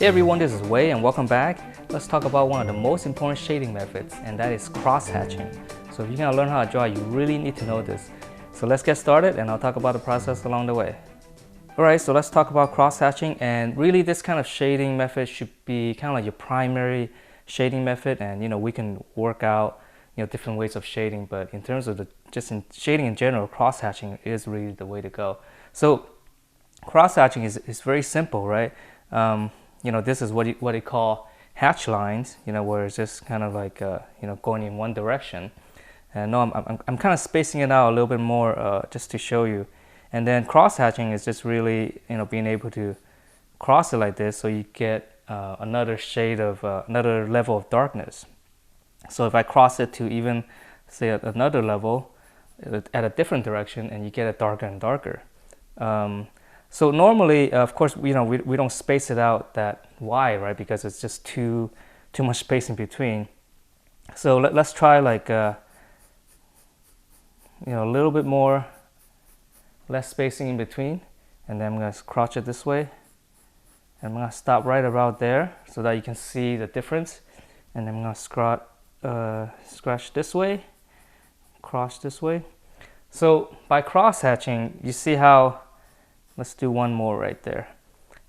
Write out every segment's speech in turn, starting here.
Hey everyone, this is Wei and welcome back. Let's talk about one of the most important shading methods, and that is cross-hatching. So if you're gonna learn how to draw, you really need to know this. So let's get started and I'll talk about the process along the way. Alright, so let's talk about cross-hatching, and really this kind of shading method should be kind of like your primary shading method, and we can work out different ways of shading, but in terms of just in shading in general, cross-hatching is really the way to go. So cross-hatching is very simple, right? This is what they call hatch lines, where it's just kind of like, going in one direction. And no, I'm kind of spacing it out a little bit more just to show you. And then cross-hatching is just really, being able to cross it like this so you get another shade of, another level of darkness. So if I cross it to even, say, another level at a different direction, and you get it darker and darker. So normally, of course, we don't space it out that wide, right? Because it's just too much space in between. So let's try like a little bit more, less spacing in between, and then I'm gonna crotch it this way, and I'm gonna stop right about there so that you can see the difference. And then I'm gonna scratch this way, cross this way. So by cross hatching, you see how. Let's do one more right there.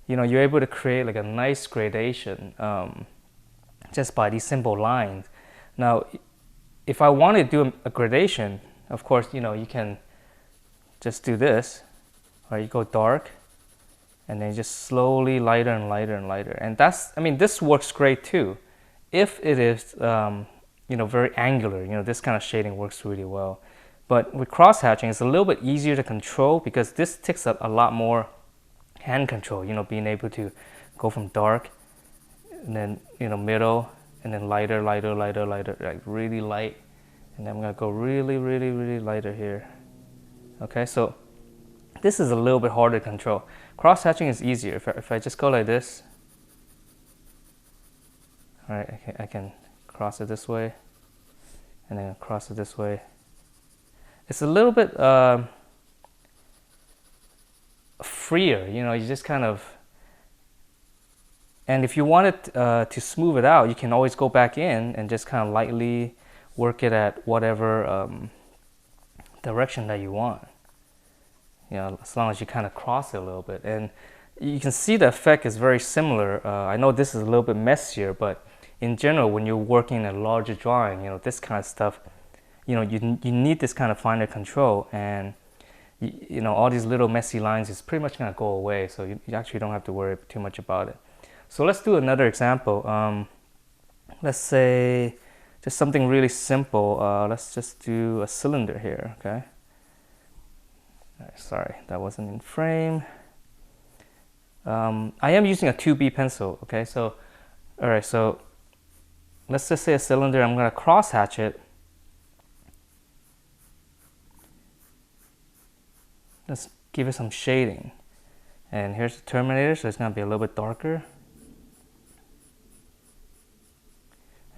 You're able to create like a nice gradation just by these simple lines. Now, if I want to do a gradation, of course, you can just do this, or you go dark, and then just slowly lighter and lighter and lighter. And this works great too. If it is, very angular, this kind of shading works really well. But with cross-hatching, it's a little bit easier to control because this takes up a lot more hand control, being able to go from dark and then, middle, and then lighter, lighter, lighter, lighter, like really light. And then I'm gonna go really, really, really lighter here. Okay, so this is a little bit harder to control. Cross-hatching is easier. If I just go like this, all right, I can cross it this way, and then cross it this way. It's a little bit freer, you just kind of, and if you want it to smooth it out, you can always go back in and just kind of lightly work it at whatever direction that you want, as long as you kind of cross it a little bit. And you can see the effect is very similar. I know this is a little bit messier, but in general, when you're working a larger drawing, this kind of stuff, you need this kind of finer control, and all these little messy lines is pretty much gonna go away, so you actually don't have to worry too much about it. So let's do another example. Let's say just something really simple. Let's just do a cylinder here, okay? Sorry, that wasn't in frame. I am using a 2B pencil, okay? So, all right, so let's just say a cylinder. I'm gonna cross hatch it. Let's give it some shading. And here's the terminator, so it's gonna be a little bit darker.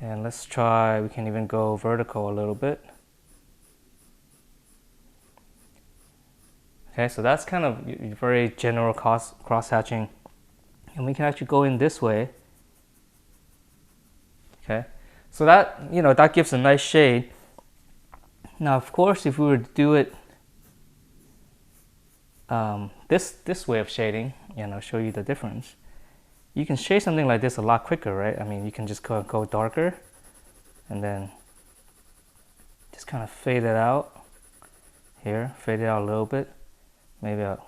And let's try, we can even go vertical a little bit. Okay, so that's kind of very general cross-hatching. And we can actually go in this way. Okay, so that, that gives a nice shade. Now, of course, if we were to do it this way of shading, show you the difference. You can shade something like this a lot quicker, right? You can just go darker, and then just kind of fade it out here, fade it out a little bit, maybe a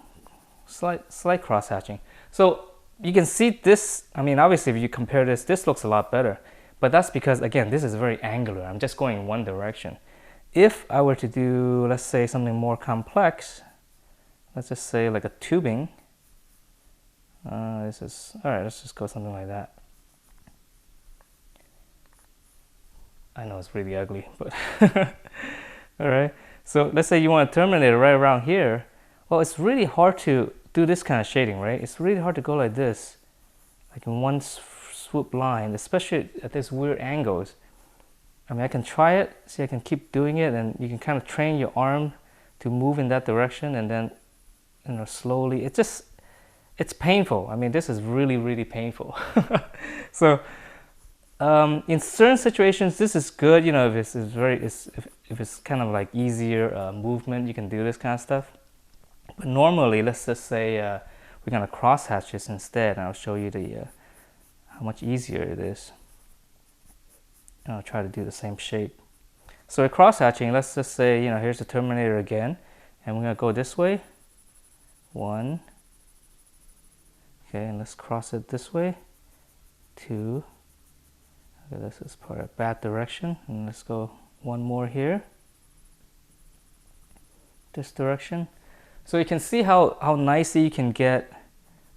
slight cross hatching. So you can see this. Obviously, if you compare this looks a lot better, but that's because, again, this is very angular. I'm just going in one direction. If I were to do, let's say, something more complex, let's just say like a tubing. This is, all right, let's just go something like that. I know it's really ugly, but all right. So let's say you want to terminate it right around here. Well, it's really hard to do this kind of shading, right? It's really hard to go like this, like in one swoop line, especially at these weird angles. I can try it, see, I can keep doing it, and you can kind of train your arm to move in that direction, and then slowly, it's painful. I mean, this is really, really painful. So in certain situations, this is good. You know, if it's kind of like easier movement, you can do this kind of stuff. But normally, let's just say we're gonna cross hatch this instead, and I'll show you the how much easier it is. And I'll try to do the same shape. So with cross hatching, let's just say, you know, here's the terminator again, and we're gonna go this way. 1. Okay, and let's cross it this way. 2. Okay, this is part of bad direction, and let's go one more here. This direction. So you can see how nicely you can get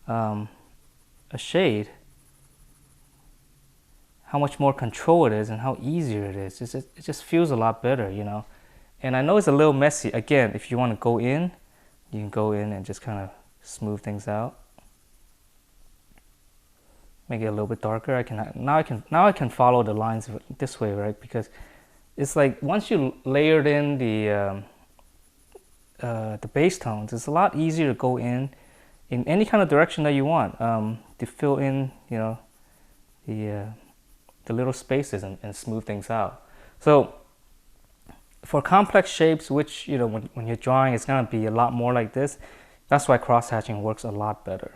a shade, how much more control it is and how easier it is. It just feels a lot better, you know. And I know it's a little messy. Again, if you want to go in, you can go in and just kind of smooth things out. Make it a little bit darker. Now I can follow the lines this way, right? Because it's like once you layered in the base tones, it's a lot easier to go in any kind of direction that you want, to fill in, you know, the little spaces and smooth things out. So for complex shapes, which, you know, when you're drawing, it's going to be a lot more like this. That's why cross hatching works a lot better.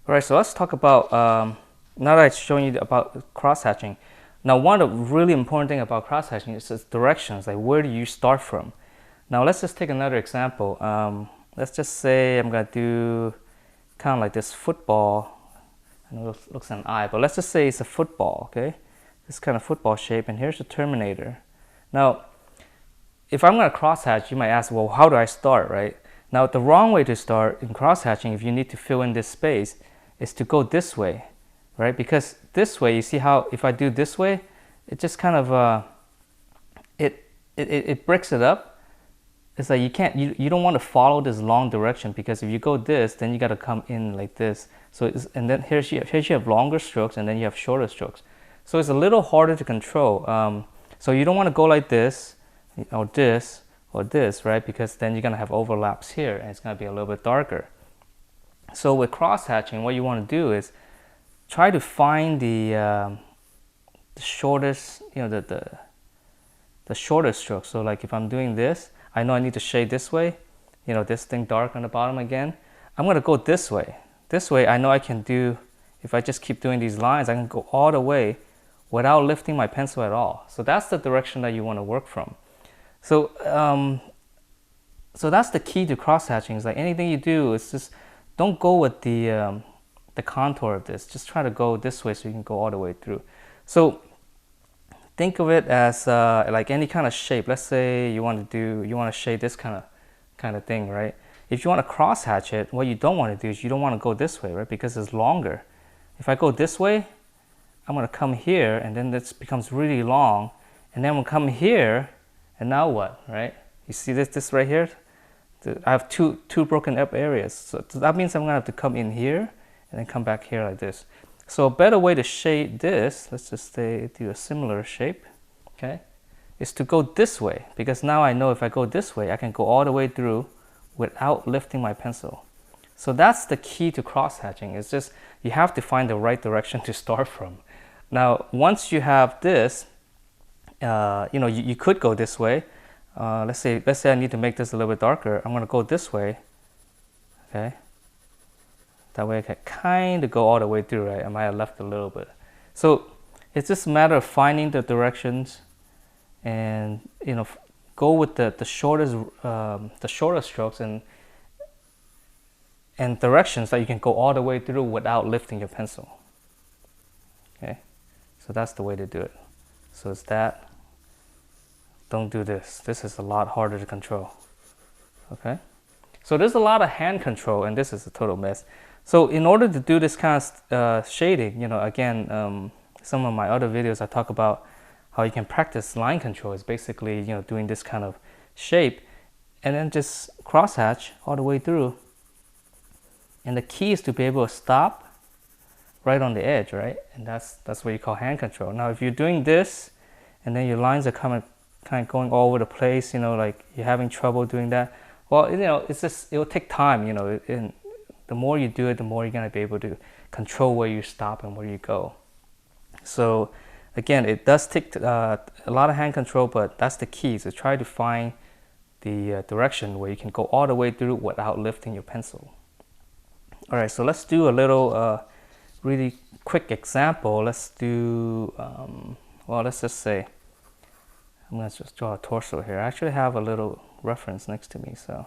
All right, so let's talk about, now that I've shown you about cross hatching, now one of the really important thing about cross hatching is its directions, like where do you start from? Now let's just take another example. Let's just say I'm going to do kind of like this football. I know it looks like an eye, but let's just say it's a football, okay? This kind of football shape, and here's the terminator. Now, if I'm going to cross hatch, you might ask, well, how do I start, right? Now, the wrong way to start in cross hatching, if you need to fill in this space, is to go this way, right? Because this way, you see how if I do this way, it just kind of it breaks it up. It's like you don't want to follow this long direction, because if you go this, then you got to come in like this. So and then here you have longer strokes, and then you have shorter strokes. So it's a little harder to control. So you don't want to go like this or this or this, right? Because then you're gonna have overlaps here, and it's gonna be a little bit darker. So with cross hatching, what you want to do is try to find the shortest, you know, the shortest stroke. So like if I'm doing this, I know I need to shade this way, you know, this thing dark on the bottom again. I'm going to go this way. This way I know I can do, if I just keep doing these lines, I can go all the way without lifting my pencil at all. So that's the direction that you want to work from. So so that's the key to cross hatching, is like anything you do is just don't go with the contour of this. Just try to go this way so you can go all the way through. So think of it as like any kind of shape. Let's say you want to shade this kind of thing, right? If you want to cross hatch it, what you don't want to do is you don't want to go this way, right? Because it's longer. If I go this way, I'm going to come here, and then this becomes really long, and then we'll come here, and now what, right? You see this right here? I have two broken up areas. So that means I'm going to have to come in here and then come back here like this. So a better way to shade this, let's just do a similar shape, okay, is to go this way, because now I know if I go this way, I can go all the way through without lifting my pencil. So that's the key to cross hatching. It's just you have to find the right direction to start from. Now, once you have this, you know, you could go this way. Let's say I need to make this a little bit darker. I'm going to go this way, okay. That way I can kind of go all the way through, right? I might have left a little bit. So it's just a matter of finding the directions, and, you know, go with the shortest strokes and directions that you can go all the way through without lifting your pencil. Okay, so that's the way to do it. So it's that. Don't do this. This is a lot harder to control. Okay, so there's a lot of hand control, and this is a total mess. So in order to do this kind of shading, you know, again, some of my other videos I talk about how you can practice line control. Is basically, you know, doing this kind of shape and then just cross hatch all the way through. And the key is to be able to stop right on the edge, right? And that's what you call hand control. Now, if you're doing this and then your lines are kind of going all over the place, you know, like you're having trouble doing that, well, you know, it's just, it will take time, you know, and the more you do it, the more you're going to be able to control where you stop and where you go. So again, it does take a lot of hand control, but that's the key, to try to find the direction where you can go all the way through without lifting your pencil. All right, so let's do a little really quick example. Let's do, well, let's just say, I'm going to just draw a torso here. I actually have a little reference next to me. So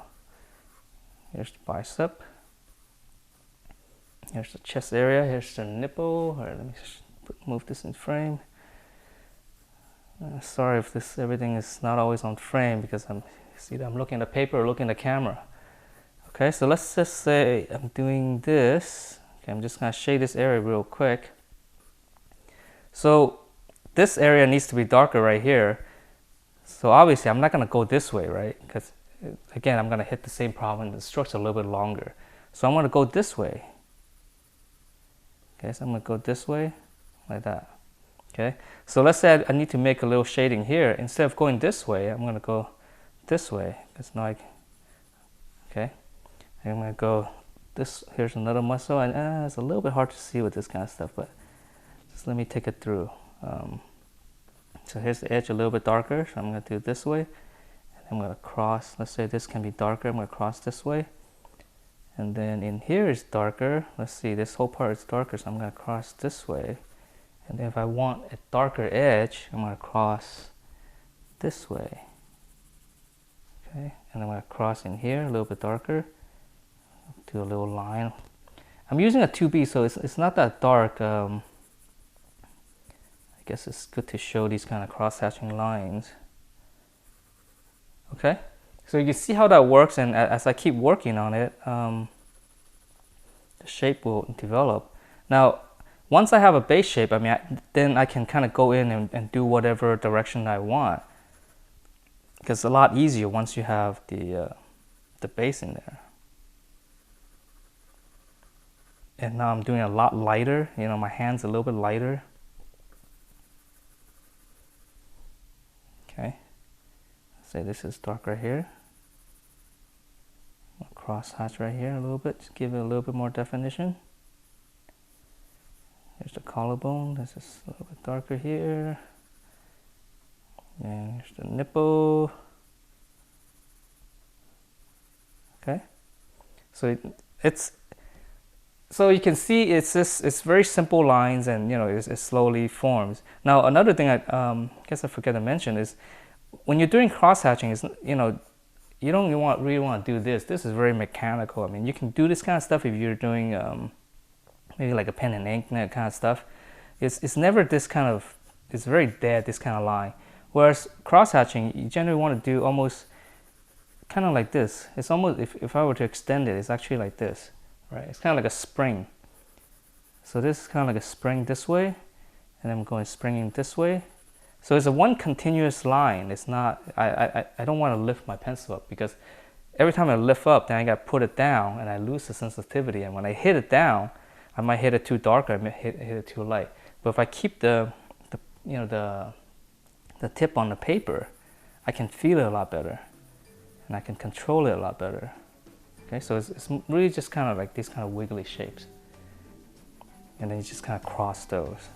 here's the bicep. Here's the chest area. Here's the nipple. All right, let me just move this in frame. Sorry if everything is not always on frame, because I'm looking at the paper or looking at the camera. Okay, so let's just say I'm doing this. Okay, I'm just going to shade this area real quick. So this area needs to be darker right here. So obviously I'm not going to go this way, right? Because again, I'm going to hit the same problem. The stroke's a little bit longer. So I'm going to go this way. Okay, so I'm going to go this way, like that. Okay, so let's say I need to make a little shading here. Instead of going this way, I'm going to go this way. Because now okay, I'm going to go this. Here's another muscle, and it's a little bit hard to see with this kind of stuff, but just let me take it through. So here's the edge a little bit darker, so I'm going to do it this way, and I'm going to cross. Let's say this can be darker. I'm going to cross this way, and then in here is darker. Let's see, this whole part is darker, so I'm going to cross this way. And then if I want a darker edge, I'm going to cross this way. Okay, and I'm going to cross in here a little bit darker. Do a little line. I'm using a 2B, so it's not that dark. I guess it's good to show these kind of cross-hatching lines. Okay, so you can see how that works, and as I keep working on it, the shape will develop. Now, once I have a base shape, I mean, then I can kind of go in and do whatever direction I want, because it's a lot easier once you have the base in there. And now I'm doing a lot lighter. You know, my hand's a little bit lighter. Okay, say this is dark right here. I'll cross hatch right here a little bit, just give it a little bit more definition. Here's the collarbone. This is a little bit darker here. And here's the nipple. Okay, so so you can see it's very simple lines, and you know it slowly forms. Now another thing I guess I forgot to mention is when you're doing cross hatching, is you know you don't really want to do this. This is very mechanical. I mean, you can do this kind of stuff if you're doing maybe like a pen and ink kind of stuff. It's never this kind of, it's very dead, this kind of line. Whereas cross hatching, you generally want to do almost kind of like this. It's almost, if I were to extend it, it's actually like this, right? It's kind of like a spring. So this is kind of like a spring this way, and I'm going springing this way. So it's a one continuous line. It's not, I don't want to lift my pencil up, because every time I lift up, then I got to put it down, and I lose the sensitivity. And when I hit it down, I might hit it too dark, or I might hit it too light. But if I keep the tip on the paper, I can feel it a lot better, and I can control it a lot better. Okay, so it's really just kind of like these kind of wiggly shapes, and then you just kind of cross those.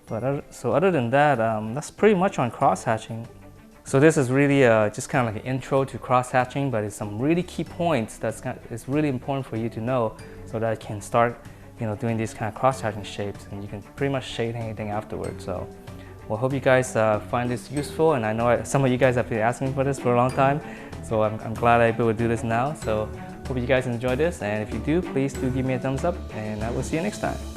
But so other than that, that's pretty much on cross hatching. So this is really just kind of like an intro to cross hatching, but it's some really key points it's really important for you to know, so that you can start, you know, doing these kind of cross hatching shapes, and you can pretty much shade anything afterwards. So, well, hope you guys find this useful, and I know some of you guys have been asking for this for a long time, so I'm glad I'm able to do this now. So, hope you guys enjoy this, and if you do, please do give me a thumbs up, and I will see you next time.